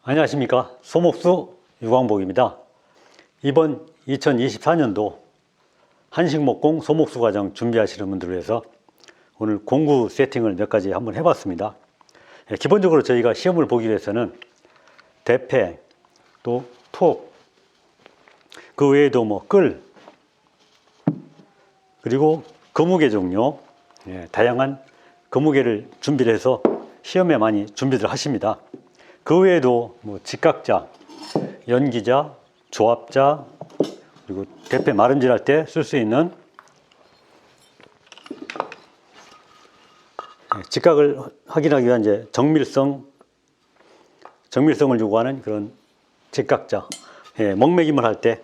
안녕하십니까. 소목수 유광복입니다. 이번 2024년도 한식목공 소목수 과정 준비하시는 분들을 위해서 오늘 공구 세팅을 몇 가지 한번 해봤습니다. 기본적으로 저희가 시험을 보기 위해서는 대패, 또 톡, 그 외에도 끌, 그리고 거무개 종류, 다양한 거무개를 준비를 해서 시험에 많이 준비를 하십니다. 그 외에도 직각자, 연기자, 조합자, 그리고 대패 마름질 할 때 쓸 수 있는 직각을 확인하기 위한 이제 정밀성을 요구하는 그런 직각자, 먹매김을 할 때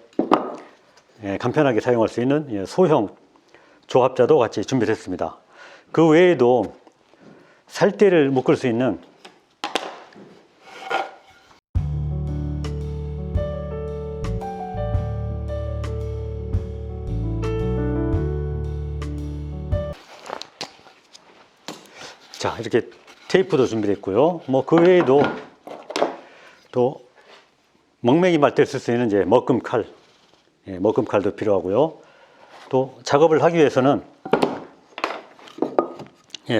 간편하게 사용할 수 있는 소형 조합자도 같이 준비를 했습니다. 그 외에도 살대를 묶을 수 있는 이렇게 테이프도 준비됐고요. 그 외에도 또 먹매김 할 때 쓸 수 있는 이제 먹금칼, 먹금칼도 필요하고요. 또 작업을 하기 위해서는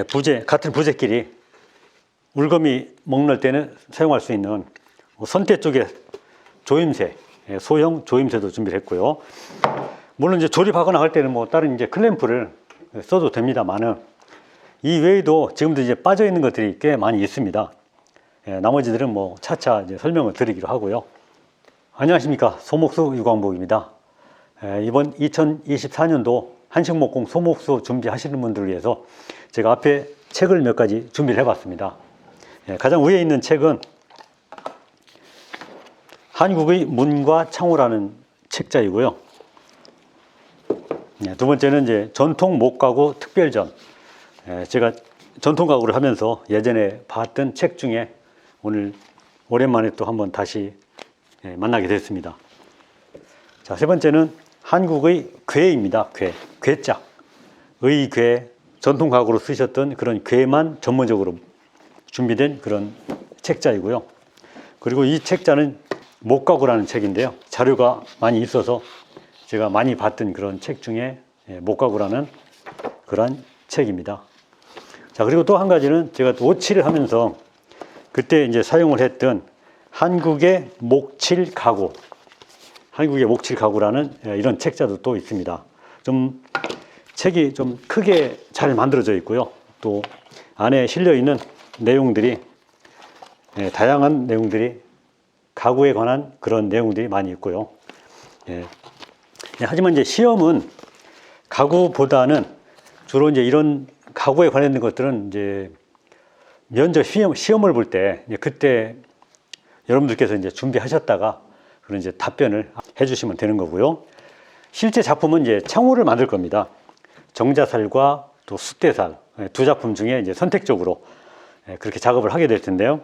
부재, 같은 부재끼리 물건이 먹는 때는 사용할 수 있는 선대 쪽에 조임새, 소형 조임새도 준비를 했고요. 물론 이제 조립하거나 할 때는 다른 이제 클램프를 써도 됩니다만은 이 외에도 지금도 이제 빠져 있는 것들이 꽤 많이 있습니다. 나머지들은 차차 이제 설명을 드리기로 하고요. 안녕하십니까. 소목수 유광복입니다. 이번 2024년도 한식목공 소목수 준비하시는 분들을 위해서 제가 앞에 책을 몇 가지 준비를 해봤습니다. 가장 위에 있는 책은 한국의 문과 창호라는 책자이고요. 두 번째는 이제 전통 목가구 특별전. 제가 전통 가구를 하면서 예전에 봤던 책 중에 오늘 오랜만에 또 한번 다시 만나게 됐습니다. 세 번째는 한국의 궤입니다. 궤자. 의궤, 전통 가구로 쓰셨던 그런 궤만 전문적으로 준비된 그런 책자이고요. 그리고 이 책자는 목가구라는 책인데요. 자료가 많이 있어서 제가 많이 봤던 그런 책 중에 목가구라는 그런 책입니다. 그리고 또 한 가지는 제가 오칠을 하면서 그때 이제 사용을 했던 한국의 목칠 가구, 한국의 목칠 가구라는 이런 책자도 또 있습니다. 책이 좀 크게 잘 만들어져 있고요. 또 안에 실려 있는 내용들이 다양한 내용들이 가구에 관한 그런 내용들이 많이 있고요. 하지만 이제 시험은 가구보다는 주로 이제 이런 가구에 관련된 것들은 이제 면접 시험을 볼 때 그때 여러분들께서 이제 준비하셨다가 그런 이제 답변을 해주시면 되는 거고요. 실제 작품은 이제 창호를 만들 겁니다. 정자살과 또 숫대살 두 작품 중에 이제 선택적으로 그렇게 작업을 하게 될 텐데요.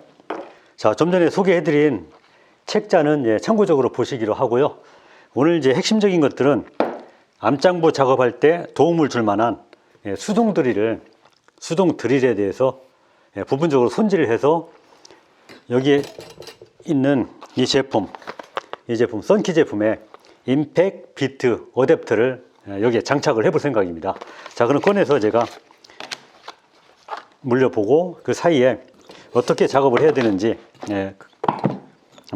좀 전에 소개해드린 책자는 참고적으로 보시기로 하고요. 오늘 이제 핵심적인 것들은 암장부 작업할 때 도움을 줄 만한 수동 드릴에 대해서 부분적으로 손질을 해서 여기에 있는 이 제품 썬키 제품의 임팩 비트 어댑터를 여기에 장착을 해볼 생각입니다. 그럼 꺼내서 제가 물려보고 그 사이에 어떻게 작업을 해야 되는지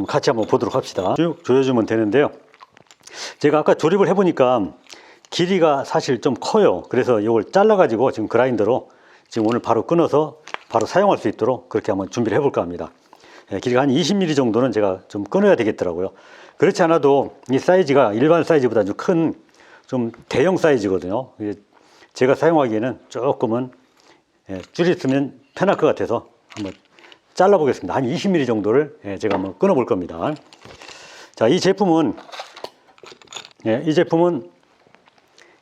같이 한번 보도록 합시다. 쭉 조여주면 되는데요. 제가 아까 조립을 해보니까 길이가 사실 좀 커요. 그래서 이걸 잘라가지고 지금 그라인더로 지금 오늘 바로 끊어서 바로 사용할 수 있도록 그렇게 한번 준비를 해볼까 합니다. 길이가 한 20mm 정도는 제가 좀 끊어야 되겠더라고요. 그렇지 않아도 이 사이즈가 일반 사이즈보다 좀 대형 사이즈거든요. 제가 사용하기에는 조금은 줄였으면 편할 것 같아서 한번 잘라보겠습니다. 한 20mm 정도를 제가 한번 끊어볼 겁니다. 이 제품은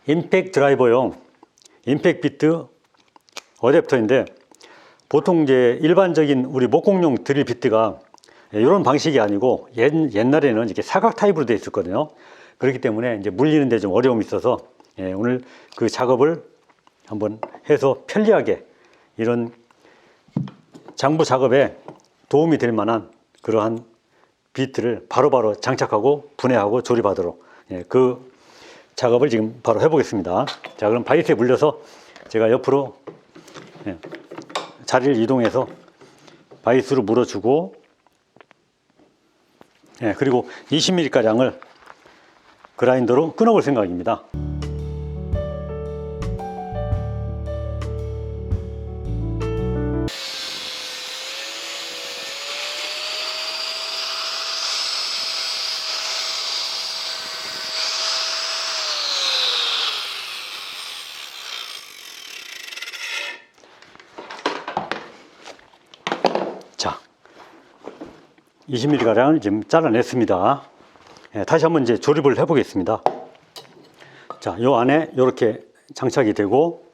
임팩 드라이버용 임팩 비트 어댑터인데 보통 이제 일반적인 우리 목공용 드릴 비트가 이런 방식이 아니고 옛날에는 이렇게 사각 타입으로 되어 있었거든요. 그렇기 때문에 이제 물리는데 좀 어려움이 있어서 오늘 그 작업을 한번 해서 편리하게 이런 장부 작업에 도움이 될 만한 그러한 비트를 바로바로 장착하고 분해하고 조립하도록 그 작업을 지금 바로 해보겠습니다. 자, 그럼 바이스에 물려서 제가 옆으로 자리를 이동해서 바이스로 물어주고, 그리고 20mm 가량을 그라인더로 끊어볼 생각입니다. 자, 20mm 가량을 지금 잘라냈습니다. 다시 한번 이제 조립을 해 보겠습니다. 자, 요 안에 이렇게 장착이 되고,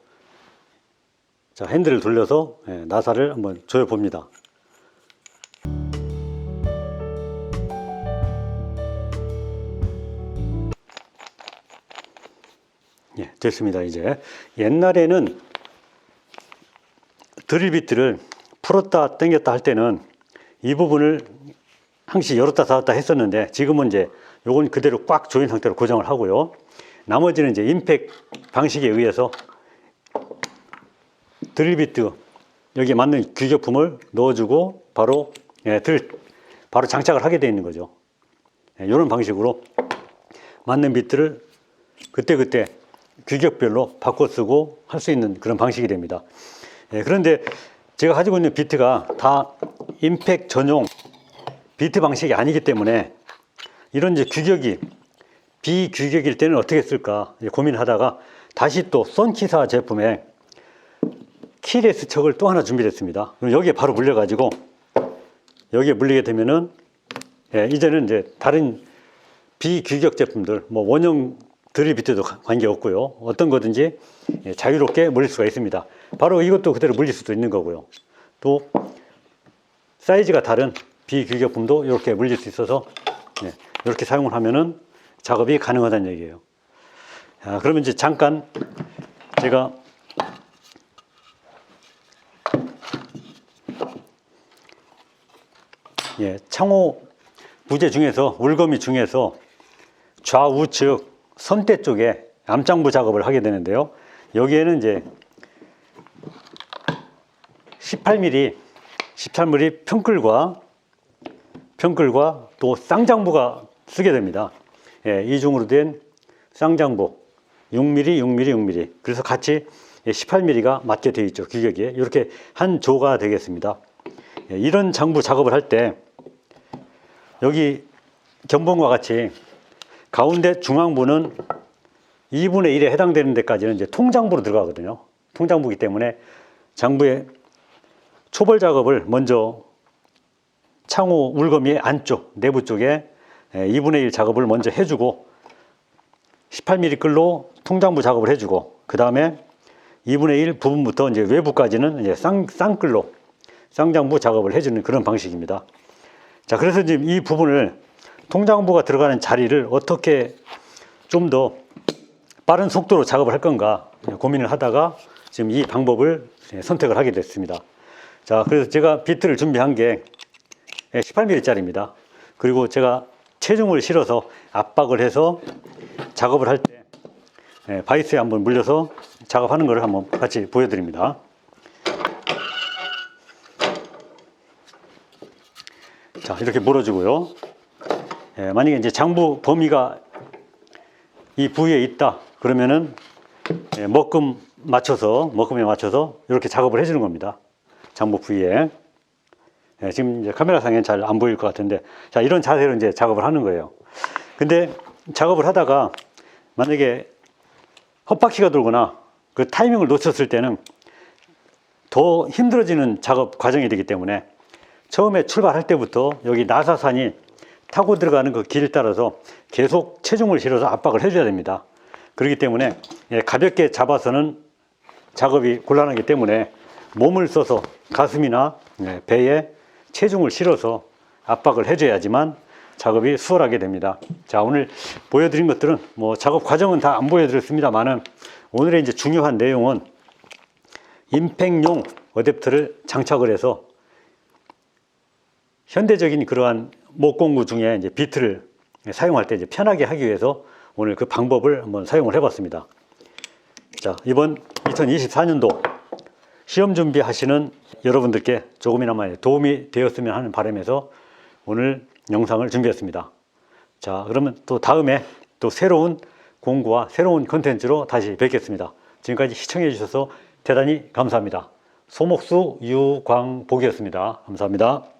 자, 핸들을 돌려서 나사를 한번 조여 봅니다. 됐습니다. 이제 옛날에는 드릴 비트를 풀었다 당겼다 할 때는 이 부분을 항시 열었다 닫았다 했었는데, 지금은 이제 요건 그대로 꽉 조인 상태로 고정을 하고요. 나머지는 이제 임팩 방식에 의해서 드릴 비트 여기에 맞는 규격품을 넣어주고 바로 바로 장착을 하게 되어 있는 거죠. 이런 방식으로 맞는 비트를 그때그때 규격별로 바꿔 쓰고 할 수 있는 그런 방식이 됩니다. 그런데 제가 가지고 있는 비트가 다 임팩 전용 비트 방식이 아니기 때문에 이런 이제 규격이 비규격일 때는 어떻게 쓸까 고민하다가 다시 또 썬키사 제품에 키레스 척을 또 하나 준비했습니다. 여기에 바로 물려가지고 여기에 물리게 되면은 이제는 이제 다른 비규격 제품들, 뭐 원형 드릴 비트도 관계 없고요. 어떤 거든지 자유롭게 물릴 수가 있습니다. 바로 이것도 그대로 물릴 수도 있는 거고요. 또 사이즈가 다른 비규격품도 이렇게 물릴 수 있어서 이렇게 사용을 하면은 작업이 가능하다는 얘기예요. 그러면 이제 잠깐 제가 창호 부재 중에서 울거미 중에서 좌우측 선대 쪽에 암장부 작업을 하게 되는데요. 여기에는 이제 18mm 평끌과 또 쌍장부가 쓰게 됩니다. 이중으로 된 쌍장부 6mm. 그래서 같이 18mm가 맞게 되어 있죠. 규격에 이렇게 한 조가 되겠습니다. 이런 장부 작업을 할 때 여기 견본과 같이 가운데 중앙부는 2분의 1에 해당되는 데까지는 이제 통장부로 들어가거든요. 통장부이기 때문에 장부의 초벌 작업을 먼저 창호 울거미의 안쪽 내부 쪽에 2분의 1 작업을 먼저 해주고 18mm 끌로 통장부 작업을 해주고, 그 다음에 2분의 1 부분부터 이제 외부까지는 이제 쌍끌로 쌍장부 작업을 해주는 그런 방식입니다. 자, 그래서 지금 이 부분을 통장부가 들어가는 자리를 어떻게 좀 더 빠른 속도로 작업을 할 건가 고민을 하다가 지금 이 방법을 선택을 하게 됐습니다. 자, 그래서 제가 비트를 준비한 게 18mm 짜리입니다. 그리고 제가 체중을 실어서 압박을 해서 작업을 할 때 바이스에 한번 물려서 작업하는 것을 한번 같이 보여드립니다. 자, 이렇게 물어주고요. 만약에 이제 장부 범위가 이 부위에 있다 그러면은 먹금에 맞춰서 이렇게 작업을 해주는 겁니다. 장부 부위에. 지금 이제 카메라상에는 잘 안 보일 것 같은데, 자, 이런 자세로 이제 작업을 하는 거예요. 근데 작업을 하다가 만약에 헛바퀴가 돌거나 그 타이밍을 놓쳤을 때는 더 힘들어지는 작업 과정이 되기 때문에 처음에 출발할 때부터 여기 나사산이 타고 들어가는 그 길을 따라서 계속 체중을 실어서 압박을 해줘야 됩니다. 그렇기 때문에 가볍게 잡아서는 작업이 곤란하기 때문에 몸을 써서 가슴이나 배에 체중을 실어서 압박을 해줘야지만 작업이 수월하게 됩니다. 자, 오늘 보여드린 것들은 뭐 작업 과정은 다 안 보여드렸습니다만은 오늘의 이제 중요한 내용은 임팩용 어댑터를 장착을 해서 현대적인 그러한 목 공부 중에 이제 비트를 사용할 때 이제 편하게 하기 위해서 오늘 그 방법을 한번 사용을 해봤습니다. 자, 이번 2024년도 시험 준비하시는 여러분들께 조금이나마 도움이 되었으면 하는 바람에서 오늘 영상을 준비했습니다. 자, 그러면 또 다음에 또 새로운 공부와 새로운 컨텐츠로 다시 뵙겠습니다. 지금까지 시청해 주셔서 대단히 감사합니다. 소목수 유광복이었습니다. 감사합니다.